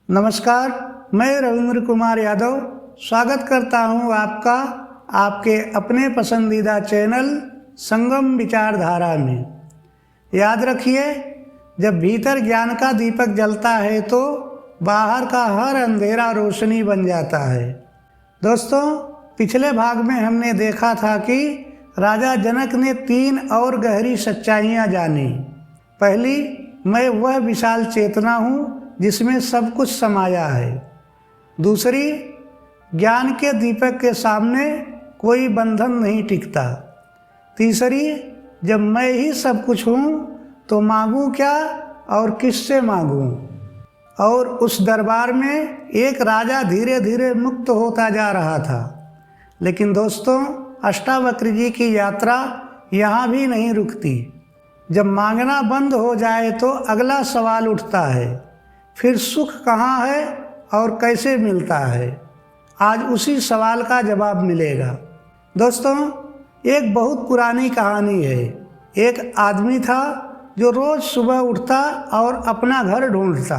नमस्कार, मैं रविंद्र कुमार यादव स्वागत करता हूं आपका आपके अपने पसंदीदा चैनल संगम विचारधारा में। याद रखिए, जब भीतर ज्ञान का दीपक जलता है तो बाहर का हर अंधेरा रोशनी बन जाता है। दोस्तों, पिछले भाग में हमने देखा था कि राजा जनक ने 3 और गहरी सच्चाइयाँ जानी। पहली, मैं वह विशाल चेतना हूँ जिसमें सब कुछ समाया है। दूसरी, ज्ञान के दीपक के सामने कोई बंधन नहीं टिकता। तीसरी, जब मैं ही सब कुछ हूँ तो मांगूँ क्या और किससे मांगूँ। और उस दरबार में एक राजा धीरे धीरे मुक्त होता जा रहा था। लेकिन दोस्तों, अष्टावक्र जी की यात्रा यहाँ भी नहीं रुकती। जब मांगना बंद हो जाए तो अगला सवाल उठता है, फिर सुख कहाँ है और कैसे मिलता है। आज उसी सवाल का जवाब मिलेगा। दोस्तों, एक बहुत पुरानी कहानी है। एक आदमी था जो रोज़ सुबह उठता और अपना घर ढूंढता।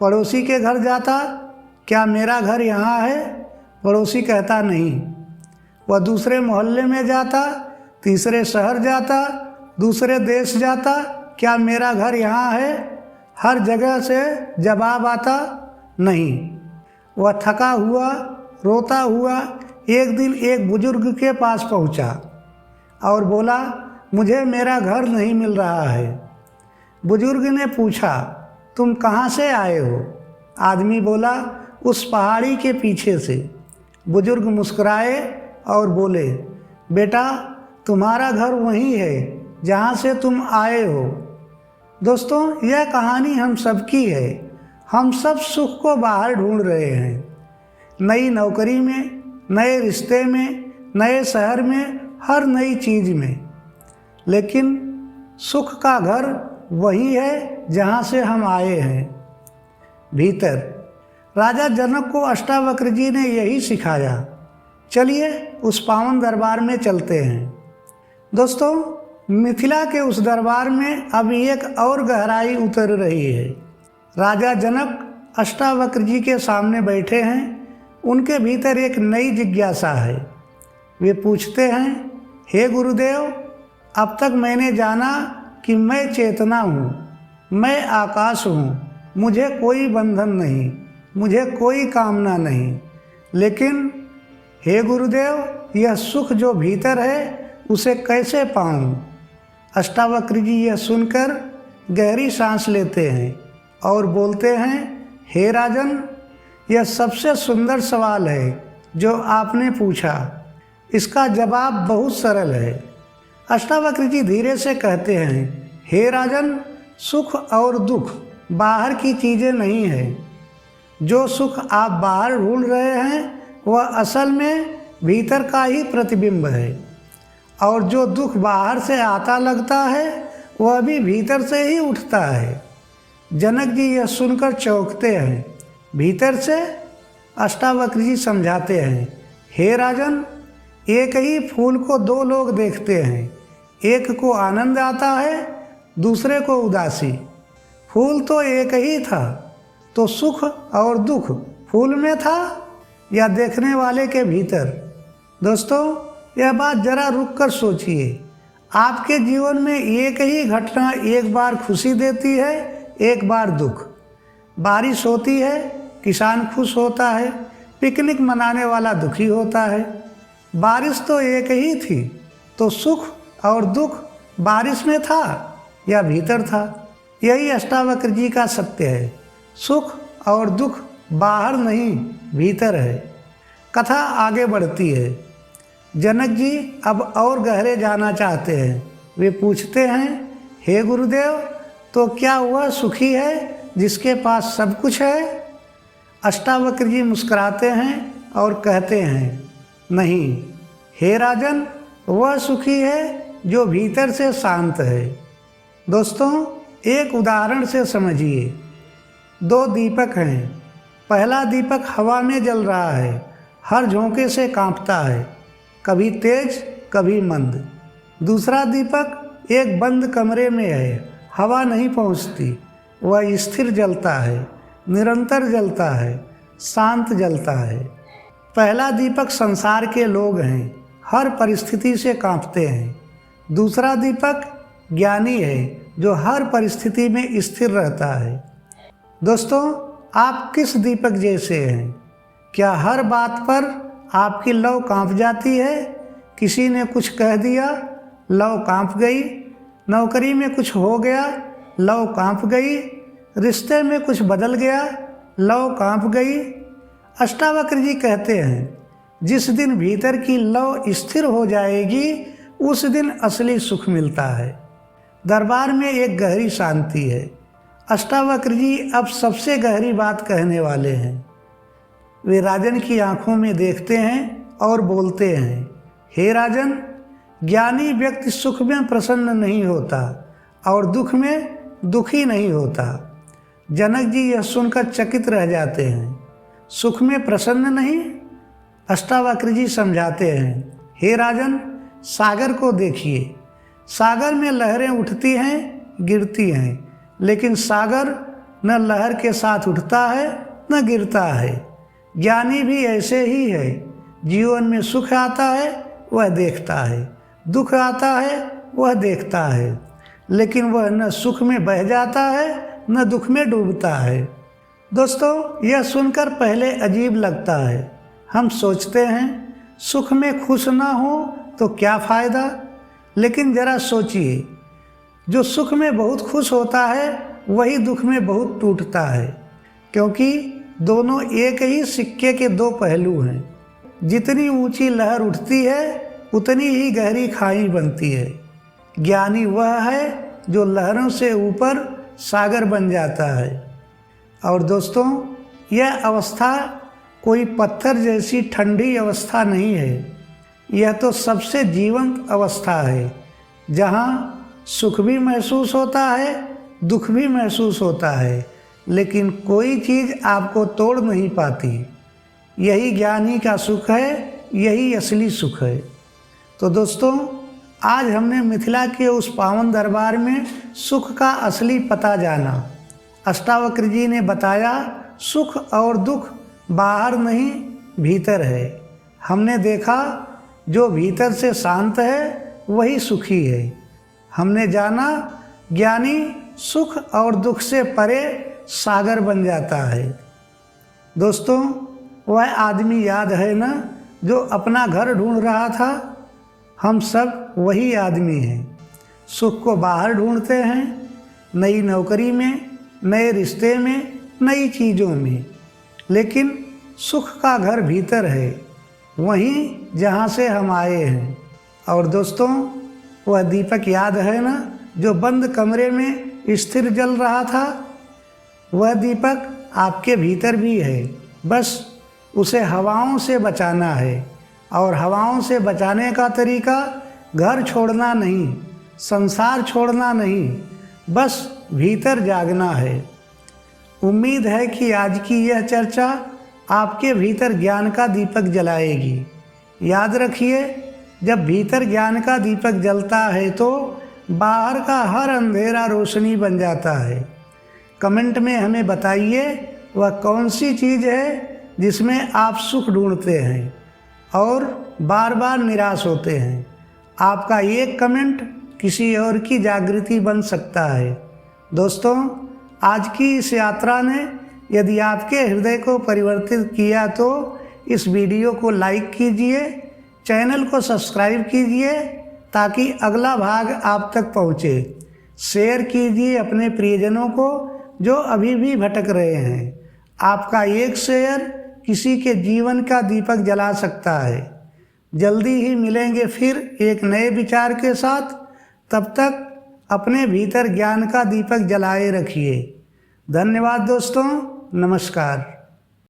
पड़ोसी के घर जाता, क्या मेरा घर यहाँ है? पड़ोसी कहता नहीं। वह दूसरे मोहल्ले में जाता, तीसरे शहर जाता, दूसरे देश जाता, क्या मेरा घर यहाँ है? हर जगह से जवाब आता नहीं। वह थका हुआ, रोता हुआ एक दिन एक बुजुर्ग के पास पहुंचा और बोला, मुझे मेरा घर नहीं मिल रहा है। बुजुर्ग ने पूछा, तुम कहाँ से आए हो? आदमी बोला, उस पहाड़ी के पीछे से। बुजुर्ग मुस्कुराए और बोले, बेटा, तुम्हारा घर वहीं है जहाँ से तुम आए हो। दोस्तों, यह कहानी हम सबकी है। हम सब सुख को बाहर ढूंढ रहे हैं, नई नौकरी में, नए रिश्ते में, नए शहर में, हर नई चीज़ में। लेकिन सुख का घर वही है जहाँ से हम आए हैं, भीतर। राजा जनक को अष्टावक्र जी ने यही सिखाया। चलिए उस पावन दरबार में चलते हैं। दोस्तों, मिथिला के उस दरबार में अब एक और गहराई उतर रही है। राजा जनक अष्टावक्र जी के सामने बैठे हैं। उनके भीतर एक नई जिज्ञासा है। वे पूछते हैं, हे गुरुदेव, अब तक मैंने जाना कि मैं चेतना हूँ, मैं आकाश हूँ, मुझे कोई बंधन नहीं, मुझे कोई कामना नहीं। लेकिन हे गुरुदेव, यह सुख जो भीतर है उसे कैसे पाऊँ? अष्टावक्र जी यह सुनकर गहरी सांस लेते हैं और बोलते हैं, हे राजन, यह सबसे सुंदर सवाल है जो आपने पूछा। इसका जवाब बहुत सरल है। अष्टावक्र जी धीरे से कहते हैं, हे राजन, सुख और दुख बाहर की चीज़ें नहीं है। जो सुख आप बाहर ढूंढ रहे हैं वह असल में भीतर का ही प्रतिबिंब है। और जो दुख बाहर से आता लगता है वह भी भीतर से ही उठता है। जनक जी यह सुनकर चौंकते हैं। भीतर से? अष्टावक्र जी समझाते हैं, हे राजन, एक ही फूल को 2 लोग देखते हैं। एक को आनंद आता है, दूसरे को उदासी। फूल तो एक ही था, तो सुख और दुख फूल में था या देखने वाले के भीतर? दोस्तों, यह बात जरा रुक कर सोचिए। आपके जीवन में एक ही घटना एक बार खुशी देती है, एक बार दुख। बारिश होती है, किसान खुश होता है, पिकनिक मनाने वाला दुखी होता है। बारिश तो एक ही थी, तो सुख और दुख बारिश में था या भीतर था? यही अष्टावक्र जी का सत्य है। सुख और दुख बाहर नहीं, भीतर है। कथा आगे बढ़ती है। जनक जी अब और गहरे जाना चाहते हैं। वे पूछते हैं, हे गुरुदेव, तो क्या वह सुखी है जिसके पास सब कुछ है? अष्टावक्र जी मुस्कुराते हैं और कहते हैं, नहीं, हे राजन, वह सुखी है जो भीतर से शांत है। दोस्तों, एक उदाहरण से समझिए। 2 दीपक हैं। पहला दीपक हवा में जल रहा है, हर झोंके से कांपता है, कभी तेज कभी मंद। दूसरा दीपक एक बंद कमरे में है, हवा नहीं पहुंचती, वह स्थिर जलता है, निरंतर जलता है, शांत जलता है। पहला दीपक संसार के लोग हैं, हर परिस्थिति से कांपते हैं। दूसरा दीपक ज्ञानी है, जो हर परिस्थिति में स्थिर रहता है। दोस्तों, आप किस दीपक जैसे हैं? क्या हर बात पर आपकी लौ कांप जाती है? किसी ने कुछ कह दिया, लौ कांप गई। नौकरी में कुछ हो गया, लौ कांप गई। रिश्ते में कुछ बदल गया, लौ कांप गई। अष्टावक्र जी कहते हैं, जिस दिन भीतर की लौ स्थिर हो जाएगी, उस दिन असली सुख मिलता है। दरबार में एक गहरी शांति है। अष्टावक्र जी अब सबसे गहरी बात कहने वाले हैं। वे राजन की आंखों में देखते हैं और बोलते हैं, हे राजन, ज्ञानी व्यक्ति सुख में प्रसन्न नहीं होता और दुख में दुखी नहीं होता। जनक जी यह सुनकर चकित रह जाते हैं। सुख में प्रसन्न नहीं? अष्टावक्र जी समझाते हैं, हे राजन, सागर को देखिए। सागर में लहरें उठती हैं, गिरती हैं, लेकिन सागर न लहर के साथ उठता है न गिरता है। ज्ञानी भी ऐसे ही है। जीवन में सुख आता है, वह देखता है, दुख आता है, वह देखता है, लेकिन वह न सुख में बह जाता है न दुख में डूबता है। दोस्तों, यह सुनकर पहले अजीब लगता है। हम सोचते हैं सुख में खुश ना हो तो क्या फ़ायदा। लेकिन ज़रा सोचिए, जो सुख में बहुत खुश होता है वही दुख में बहुत टूटता है, क्योंकि दोनों एक ही सिक्के के दो पहलू हैं। जितनी ऊंची लहर उठती है उतनी ही गहरी खाई बनती है। ज्ञानी वह है जो लहरों से ऊपर सागर बन जाता है। और दोस्तों, यह अवस्था कोई पत्थर जैसी ठंडी अवस्था नहीं है। यह तो सबसे जीवंत अवस्था है, जहाँ सुख भी महसूस होता है, दुख भी महसूस होता है, लेकिन कोई चीज़ आपको तोड़ नहीं पाती। यही ज्ञानी का सुख है, यही असली सुख है। तो दोस्तों, आज हमने मिथिला के उस पावन दरबार में सुख का असली पता जाना। अष्टावक्र जी ने बताया, सुख और दुख बाहर नहीं भीतर है। हमने देखा, जो भीतर से शांत है वही सुखी है। हमने जाना, ज्ञानी सुख और दुख से परे सागर बन जाता है। दोस्तों, वह आदमी याद है ना, जो अपना घर ढूंढ रहा था? हम सब वही आदमी हैं। सुख को बाहर ढूंढते हैं, नई नौकरी में, नए रिश्ते में, नई चीज़ों में, लेकिन सुख का घर भीतर है, वहीं जहाँ से हम आए हैं। और दोस्तों, वह दीपक याद है ना, जो बंद कमरे में स्थिर जल रहा था? वह दीपक आपके भीतर भी है, बस उसे हवाओं से बचाना है। और हवाओं से बचाने का तरीका घर छोड़ना नहीं, संसार छोड़ना नहीं, बस भीतर जागना है। उम्मीद है कि आज की यह चर्चा आपके भीतर ज्ञान का दीपक जलाएगी। याद रखिए, जब भीतर ज्ञान का दीपक जलता है तो बाहर का हर अंधेरा रोशनी बन जाता है। कमेंट में हमें बताइए, वह कौन सी चीज़ है जिसमें आप सुख ढूंढते हैं और बार बार निराश होते हैं। आपका एक कमेंट किसी और की जागृति बन सकता है। दोस्तों, आज की इस यात्रा ने यदि आपके हृदय को परिवर्तित किया तो इस वीडियो को लाइक कीजिए, चैनल को सब्सक्राइब कीजिए ताकि अगला भाग आप तक पहुँचे। शेयर कीजिए अपने प्रियजनों को जो अभी भी भटक रहे हैं। आपका एक शेयर किसी के जीवन का दीपक जला सकता है। जल्दी ही मिलेंगे फिर एक नए विचार के साथ। तब तक अपने भीतर ज्ञान का दीपक जलाए रखिए। धन्यवाद दोस्तों, नमस्कार।